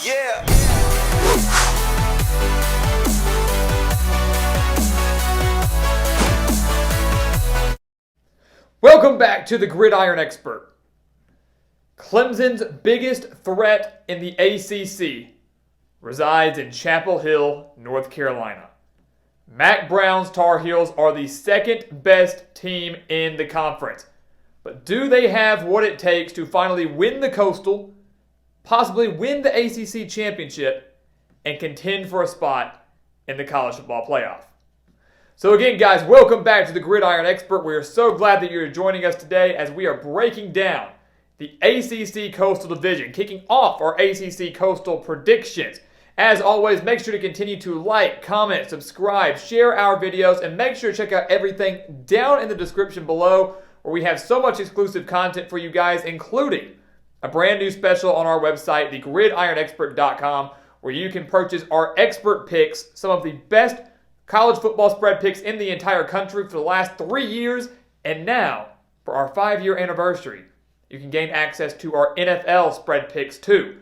Yeah. Welcome back to the Gridiron Expert. Clemson's biggest threat in the ACC resides in Chapel Hill, North Carolina. Mack Brown's Tar Heels are the second best team in the conference. But do they have what it takes to finally win the Coastal, possibly win the ACC championship, and contend for a spot in the college football playoff? So again, guys, welcome back to the Gridiron Expert. We are so glad that you're joining us today as we are breaking down the ACC Coastal Division, kicking off our ACC Coastal predictions. As always, make sure to continue to like, comment, subscribe, share our videos, and make sure to check out everything down in the description below, where we have so much exclusive content for you guys, including a brand new special on our website, thegridironexpert.com, where you can purchase our expert picks, some of the best college football spread picks in the entire country for the last 3 years, and now, for our 5-year anniversary, you can gain access to our NFL spread picks too,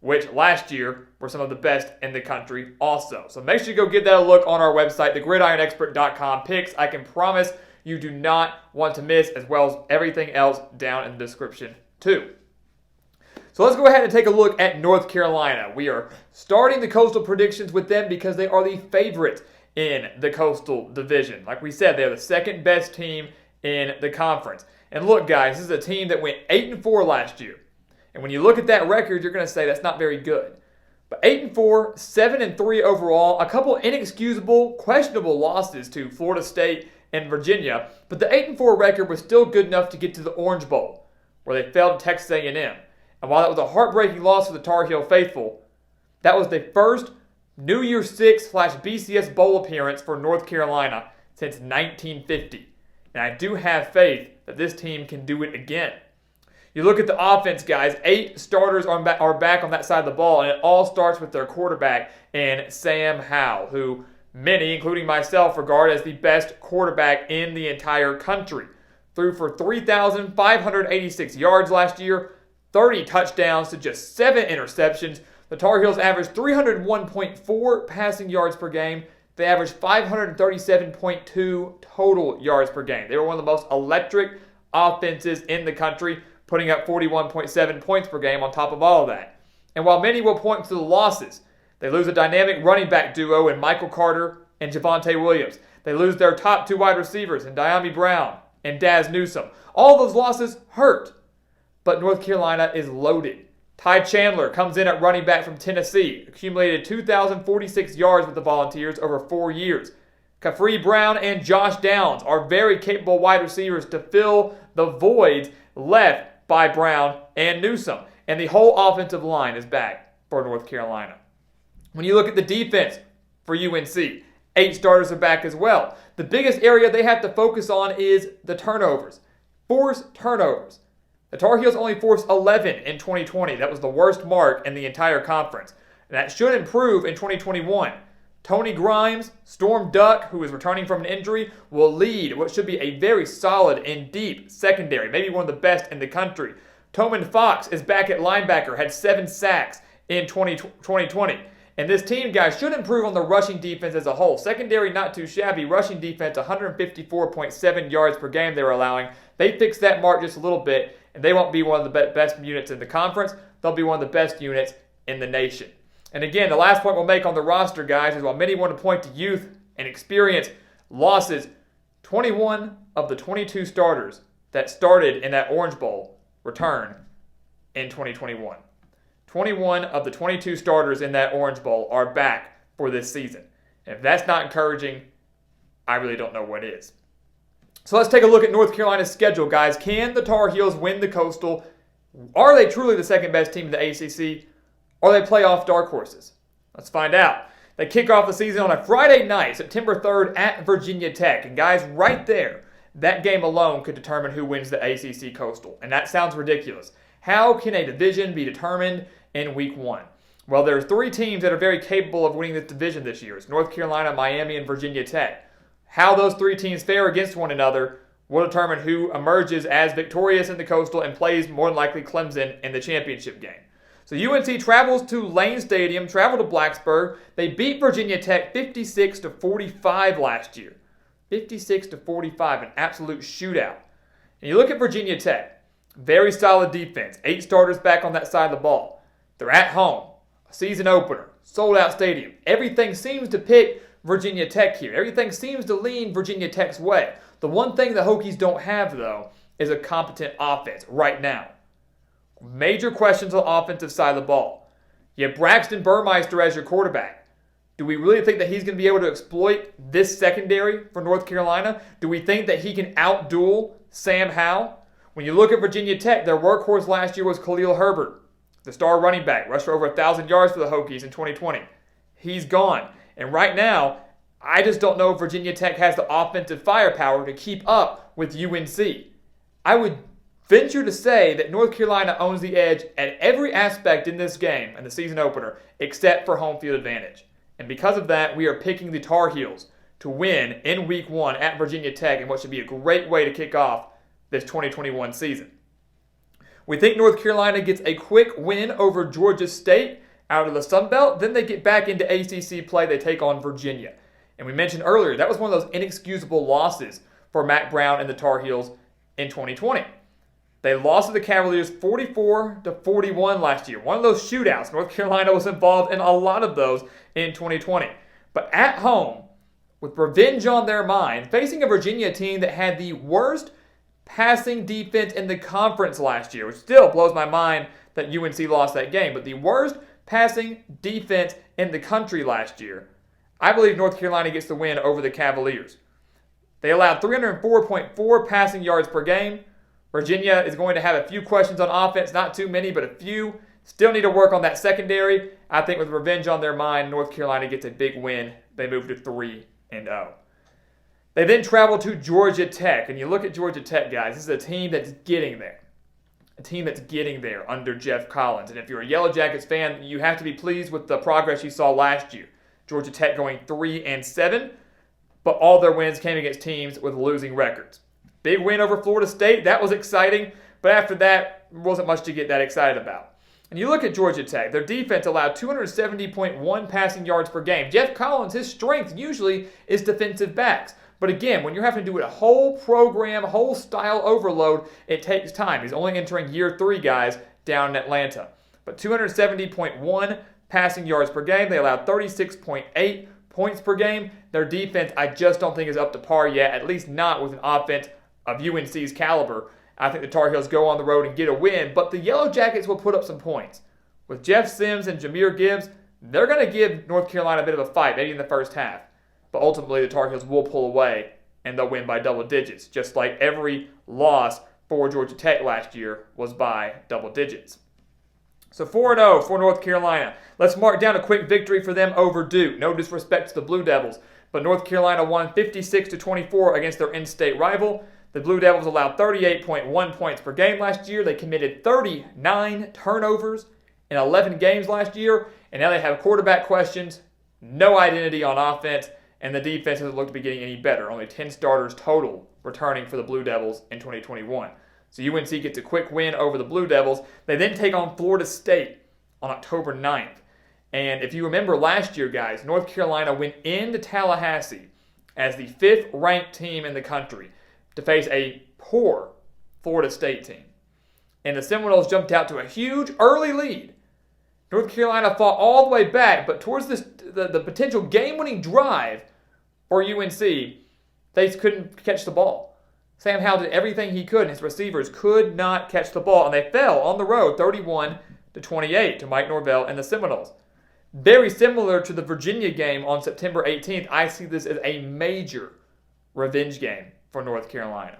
which last year were some of the best in the country also. So make sure you go give that a look on our website, thegridironexpert.com picks. I can promise you do not want to miss, as well as everything else down in the description too. So let's go ahead and take a look at North Carolina. We are starting the Coastal predictions with them because they are the favorites in the Coastal Division. Like we said, they're the second best team in the conference. And look, guys, this is a team that went 8-4 last year. And when you look at that record, you're going to say that's not very good. But 8-4, 7-3 overall, a couple inexcusable, questionable losses to Florida State and Virginia. But the 8-4 record was still good enough to get to the Orange Bowl, where they fell to Texas A&M. And while that was a heartbreaking loss for the Tar Heel faithful, that was the first New Year's Six/BCS Bowl appearance for North Carolina since 1950. And I do have faith that this team can do it again. You look at the offense, guys, 8 starters are back on that side of the ball, and it all starts with their quarterback in Sam Howell, who many, including myself, regard as the best quarterback in the entire country. Threw for 3,586 yards last year, 30 touchdowns to just 7 interceptions. The Tar Heels averaged 301.4 passing yards per game. They averaged 537.2 total yards per game. They were one of the most electric offenses in the country, putting up 41.7 points per game on top of all of that. And while many will point to the losses, they lose a dynamic running back duo in Michael Carter and Javonte Williams. They lose their top 2 wide receivers in Diami Brown and Daz Newsome. All those losses hurt, but North Carolina is loaded. Ty Chandler comes in at running back from Tennessee, accumulated 2,046 yards with the Volunteers over 4 years. Khafre Brown and Josh Downs are very capable wide receivers to fill the voids left by Brown and Newsome. And the whole offensive line is back for North Carolina. When you look at the defense for UNC, 8 starters are back as well. The biggest area they have to focus on is the turnovers. Force turnovers. The Tar Heels only forced 11 in 2020. That was the worst mark in the entire conference. And that should improve in 2021. Tony Grimes, Storm Duck, who is returning from an injury, will lead what should be a very solid and deep secondary, maybe one of the best in the country. Tomon Fox is back at linebacker, had 7 sacks in 2020. And this team, guys, should improve on the rushing defense as a whole. Secondary, not too shabby. Rushing defense, 154.7 yards per game they were allowing. They fixed that mark just a little bit, and they won't be one of the best units in the conference. They'll be one of the best units in the nation. And again, the last point we'll make on the roster, guys, is while many want to point to youth and experience, losses, 21 of the 22 starters that started in that Orange Bowl return in 2021. 21 of the 22 starters in that Orange Bowl are back for this season. And if that's not encouraging, I really don't know what is. So let's take a look at North Carolina's schedule, guys. Can the Tar Heels win the Coastal? Are they truly the second best team in the ACC? Are they playoff dark horses? Let's find out. They kick off the season on a Friday night, September 3rd at Virginia Tech. And guys, right there, that game alone could determine who wins the ACC Coastal. And that sounds ridiculous. How can a division be determined in week 1? Well, there are 3 teams that are very capable of winning this division this year. It's North Carolina, Miami, and Virginia Tech. How those 3 teams fare against one another will determine who emerges as victorious in the Coastal and plays more than likely Clemson in the championship game. So UNC travels to Lane Stadium, travel to Blacksburg. They beat Virginia Tech 56-45 last year. 56-45, an absolute shootout. And you look at Virginia Tech, very solid defense. 8 starters back on that side of the ball. They're at home, a season opener, sold out stadium. Everything seems to pick Virginia Tech here. Everything seems to lean Virginia Tech's way. The one thing the Hokies don't have, though, is a competent offense right now. Major questions on the offensive side of the ball. You have Braxton Burmeister as your quarterback. Do we really think that he's going to be able to exploit this secondary for North Carolina? Do we think that he can outduel Sam Howell? When you look at Virginia Tech, their workhorse last year was Khalil Herbert, the star running back, rushed for over 1,000 yards for the Hokies in 2020. He's gone. And right now, I just don't know if Virginia Tech has the offensive firepower to keep up with UNC. I would venture to say that North Carolina owns the edge at every aspect in this game and the season opener except for home field advantage. And because of that, we are picking the Tar Heels to win in Week 1 at Virginia Tech in what should be a great way to kick off this 2021 season. We think North Carolina gets a quick win over Georgia State out of the Sun Belt. Then they get back into ACC play. They take on Virginia. And we mentioned earlier, that was one of those inexcusable losses for Mack Brown and the Tar Heels in 2020. They lost to the Cavaliers 44-41 last year. One of those shootouts. North Carolina was involved in a lot of those in 2020. But at home, with revenge on their mind, facing a Virginia team that had the worst passing defense in the conference last year, which still blows my mind that UNC lost that game, but the worst passing defense in the country last year, I believe North Carolina gets the win over the Cavaliers. They allowed 304.4 passing yards per game. Virginia is going to have a few questions on offense, not too many, but a few. Still need to work on that secondary. I think with revenge on their mind, North Carolina gets a big win. They move to 3-0. They then travel to Georgia Tech. And you look at Georgia Tech, guys, this is a team that's getting there. A team that's getting there under Jeff Collins. And if you're a Yellow Jackets fan, you have to be pleased with the progress you saw last year. Georgia Tech going 3-7, but all their wins came against teams with losing records. Big win over Florida State. That was exciting, but after that, wasn't much to get that excited about. And you look at Georgia Tech, their defense allowed 270.1 passing yards per game. Jeff Collins, his strength usually is defensive backs. But again, when you're having to do a whole program, whole style overload, it takes time. He's only entering year 3, guys, down in Atlanta. But 270.1 passing yards per game. They allowed 36.8 points per game. Their defense, I just don't think is up to par yet, at least not with an offense of UNC's caliber. I think the Tar Heels go on the road and get a win, but the Yellow Jackets will put up some points. With Jeff Sims and Jahmyr Gibbs, they're going to give North Carolina a bit of a fight, maybe in the first half. But ultimately, the Tar Heels will pull away, and they'll win by double digits, just like every loss for Georgia Tech last year was by double digits. So 4-0 for North Carolina. Let's mark down a quick victory for them over Duke. No disrespect to the Blue Devils, but North Carolina won 56-24 against their in-state rival. The Blue Devils allowed 38.1 points per game last year. They committed 39 turnovers in 11 games last year, and now they have quarterback questions, no identity on offense, and the defense doesn't look to be getting any better. Only 10 starters total returning for the Blue Devils in 2021. So UNC gets a quick win over the Blue Devils. They then take on Florida State on October 9th. And if you remember last year, guys, North Carolina went into Tallahassee as the 5th-ranked team in the country to face a poor Florida State team. And the Seminoles jumped out to a huge early lead. North Carolina fought all the way back, but towards the potential game-winning drive for UNC, they couldn't catch the ball. Sam Howell did everything he could, and his receivers could not catch the ball, and they fell on the road 31-28 to Mike Norvell and the Seminoles. Very similar to the Virginia game on September 18th, I see this as a major revenge game for North Carolina.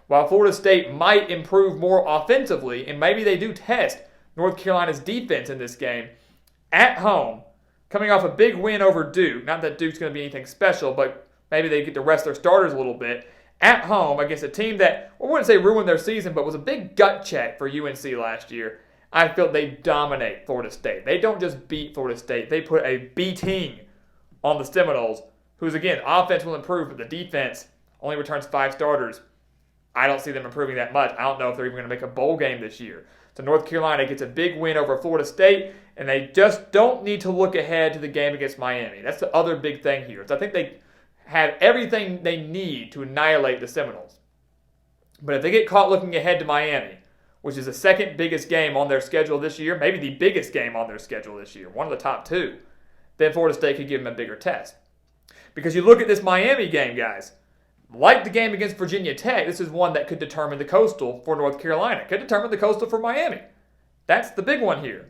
While Florida State might improve more offensively, and maybe they do test North Carolina's defense in this game, at home, coming off a big win over Duke, not that Duke's going to be anything special, but maybe they get to rest their starters a little bit, at home against a team that, I wouldn't say ruined their season, but was a big gut check for UNC last year. I feel they dominate Florida State. They don't just beat Florida State. They put a beating on the Seminoles, whose, again, offense will improve, but the defense only returns 5 starters. I don't see them improving that much. I don't know if they're even going to make a bowl game this year. So North Carolina gets a big win over Florida State, and they just don't need to look ahead to the game against Miami. That's the other big thing here. So I think they have everything they need to annihilate the Seminoles. But if they get caught looking ahead to Miami, which is the second biggest game on their schedule this year, maybe the biggest game on their schedule this year, one of the top two, then Florida State could give them a bigger test. Because you look at this Miami game, guys, like the game against Virginia Tech, this is one that could determine the Coastal for North Carolina. Could determine the Coastal for Miami. That's the big one here.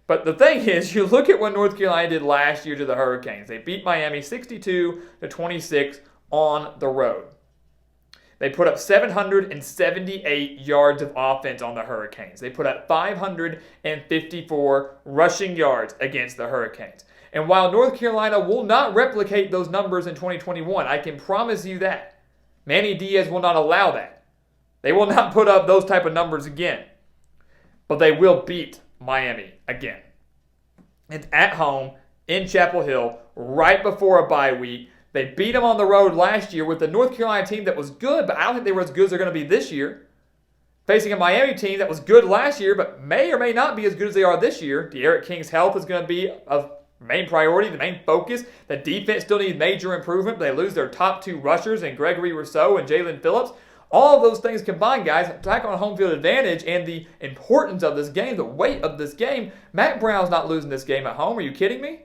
But the thing is, you look at what North Carolina did last year to the Hurricanes. They beat Miami 62-26 on the road. They put up 778 yards of offense on the Hurricanes. They put up 554 rushing yards against the Hurricanes. And while North Carolina will not replicate those numbers in 2021, I can promise you that. Manny Diaz will not allow that. They will not put up those type of numbers again. But they will beat Miami again. It's at home in Chapel Hill right before a bye week. They beat them on the road last year with the North Carolina team that was good, but I don't think they were as good as they're going to be this year. Facing a Miami team that was good last year, but may or may not be as good as they are this year. De'Aaron King's health is going to be a main priority, the main focus. The defense still needs major improvement, but they lose their top two rushers in Gregory Rousseau and Jalen Phillips. All of those things combined, guys, attack on home field advantage and the importance of this game, the weight of this game. Mack Brown's not losing this game at home. Are you kidding me?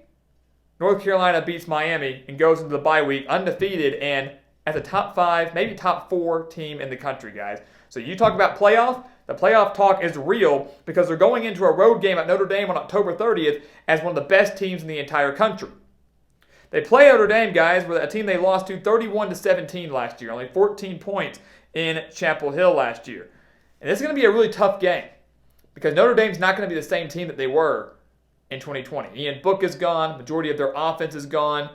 North Carolina beats Miami and goes into the bye week undefeated and as a top 5, maybe top 4 team in the country, guys. So you talk about playoff. The playoff talk is real because they're going into a road game at Notre Dame on October 30th as one of the best teams in the entire country. They play Notre Dame, guys, with a team they lost to 31-17 last year, only 14 points in Chapel Hill last year. And this is going to be a really tough game because Notre Dame's not going to be the same team that they were in 2020. Ian Book is gone. Majority of their offense is gone.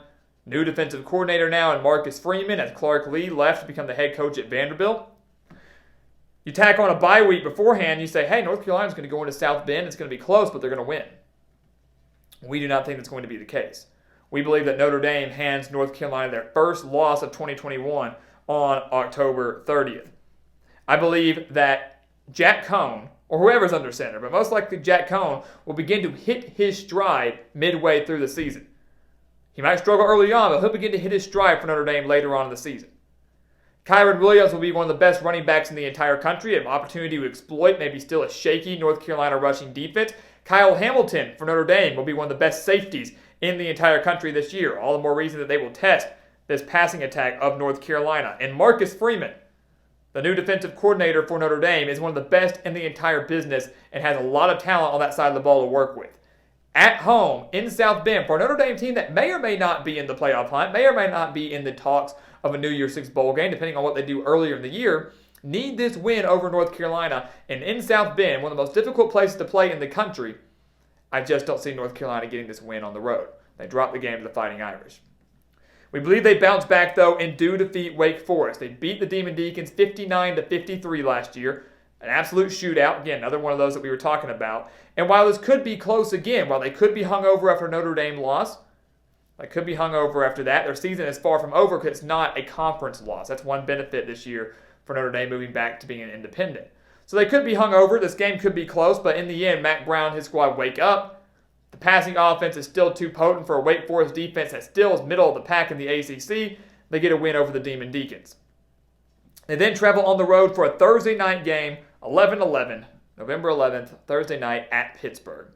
New defensive coordinator now and Marcus Freeman as Clark Lee left to become the head coach at Vanderbilt. You tack on a bye week beforehand, you say, hey, North Carolina's going to go into South Bend. It's going to be close, but they're going to win. We do not think that's going to be the case. We believe that Notre Dame hands North Carolina their first loss of 2021 on October 30th. I believe that Jack Cohn, or whoever's under center, but most likely Jack Cohn, will begin to hit his stride midway through the season. He might struggle early on, but he'll begin to hit his stride for Notre Dame later on in the season. Kyron Williams will be one of the best running backs in the entire country, an opportunity to exploit maybe still a shaky North Carolina rushing defense. Kyle Hamilton for Notre Dame will be one of the best safeties in the entire country this year. All the more reason that they will test this passing attack of North Carolina. And Marcus Freeman, the new defensive coordinator for Notre Dame, is one of the best in the entire business and has a lot of talent on that side of the ball to work with. At home in South Bend for a Notre Dame team that may or may not be in the playoff hunt, may or may not be in the talks of a New Year's Six bowl game, depending on what they do earlier in the year, need this win over North Carolina. And in South Bend, one of the most difficult places to play in the country, I just don't see North Carolina getting this win on the road. They dropped the game to the Fighting Irish. We believe they bounce back, though, and do defeat Wake Forest. They beat the Demon Deacons 59-53 last year. An absolute shootout. Again, another one of those that we were talking about. And while this could be close again, while they could be hungover after a Notre Dame loss, they could be hungover after that. Their season is far from over because it's not a conference loss. That's one benefit this year for Notre Dame moving back to being an independent. So they could be hungover. This game could be close, but in the end, Mack Brown and his squad wake up. The passing offense is still too potent for a Wake Forest defense that still is middle of the pack in the ACC. They get a win over the Demon Deacons. They then travel on the road for a Thursday night game, 11/11, November 11th, Thursday night at Pittsburgh.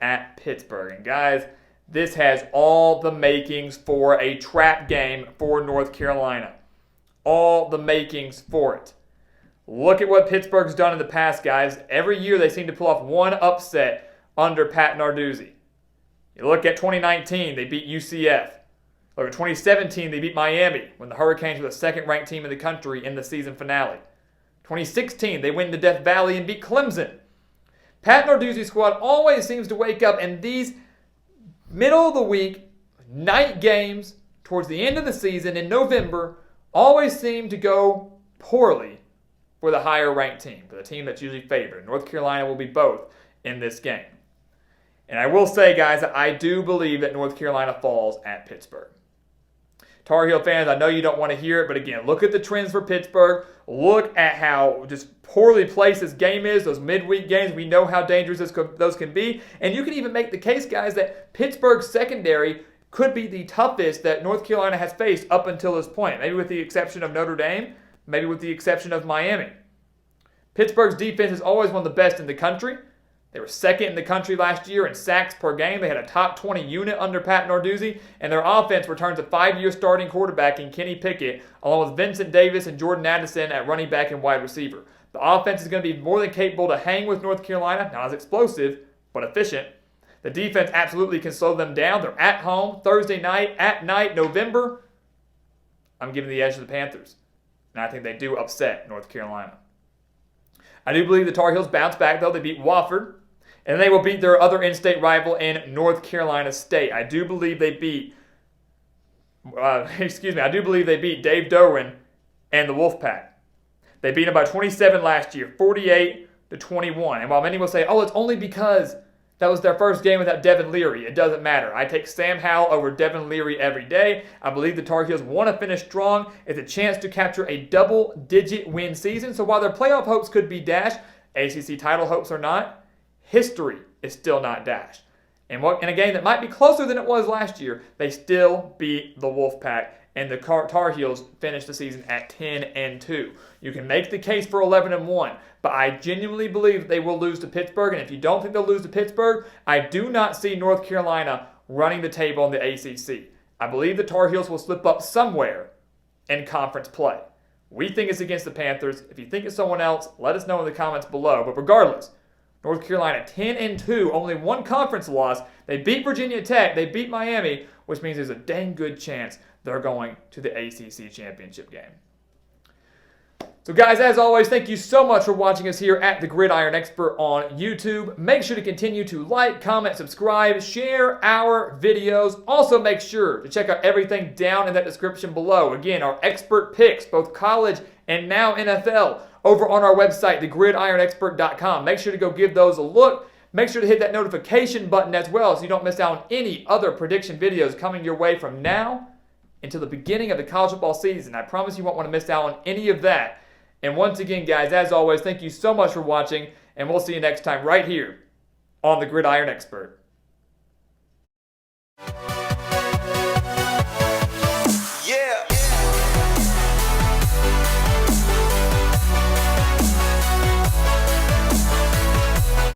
At Pittsburgh. And guys, this has all the makings for a trap game for North Carolina. All the makings for it. Look at what Pittsburgh's done in the past, guys. Every year they seem to pull off one upset under Pat Narduzzi. You look at 2019, they beat UCF. Look at 2017, they beat Miami when the Hurricanes were the second-ranked team in the country in the season finale. 2016, they win the Death Valley and beat Clemson. Pat Narduzzi's squad always seems to wake up, and these middle-of-the-week night games towards the end of the season in November always seem to go poorly for the higher-ranked team, for the team that's usually favored. North Carolina will be both in this game. And I will say, guys, that I do believe that North Carolina falls at Pittsburgh. Tar Heel fans, I know you don't want to hear it, but again, look at the trends for Pittsburgh. Look at how just poorly placed this game is, those midweek games, we know how dangerous those can be. And you can even make the case, guys, that Pittsburgh's secondary could be the toughest that North Carolina has faced up until this point. Maybe with the exception of Notre Dame, maybe with the exception of Miami. Pittsburgh's defense is always one of the best in the country. They were second in the country last year in sacks per game. They had a top 20 unit under Pat Narduzzi, and their offense returns a 5-year starting quarterback in Kenny Pickett, along with Vincent Davis and Jordan Addison at running back and wide receiver. The offense is going to be more than capable to hang with North Carolina, not as explosive, but efficient. The defense absolutely can slow them down. They're at home Thursday night, at night, November. I'm giving the edge to the Panthers, and I think they do upset North Carolina. I do believe the Tar Heels bounce back, though. They beat Wofford, and they will beat their other in-state rival in North Carolina State. I do believe they beat, I do believe they beat Dave Doeren and the Wolfpack. They beat them by 27 last year, 48-21. And while many will say, oh, it's only because that was their first game without Devin Leary, it doesn't matter. I take Sam Howell over Devin Leary every day. I believe the Tar Heels want to finish strong. It's a chance to capture a double-digit win season. So while their playoff hopes could be dashed, ACC title hopes are not, history is still not dashed. And in a game that might be closer than it was last year, they still beat the Wolfpack, and the Tar Heels finished the season at 10-2. You can make the case for 11-1, but I genuinely believe that they will lose to Pittsburgh. And if you don't think they'll lose to Pittsburgh, I do not see North Carolina running the table in the ACC. I believe the Tar Heels will slip up somewhere in conference play. We think it's against the Panthers. If you think it's someone else, let us know in the comments below. But regardless, North Carolina 10-2, only one conference loss. They beat Virginia Tech, they beat Miami, which means there's a dang good chance they're going to the ACC championship game. So guys, as always, thank you so much for watching us here at the Gridiron Expert on YouTube. Make sure to continue to like, comment, subscribe, share our videos. Also make sure to check out everything down in that description below. Again, our expert picks, both college and now NFL, over on our website, thegridironexpert.com. Make sure to go give those a look. Make sure to hit that notification button as well so you don't miss out on any other prediction videos coming your way from now until the beginning of the college football season. I promise you won't want to miss out on any of that. And once again, guys, as always, thank you so much for watching, and we'll see you next time right here on the Gridiron Expert.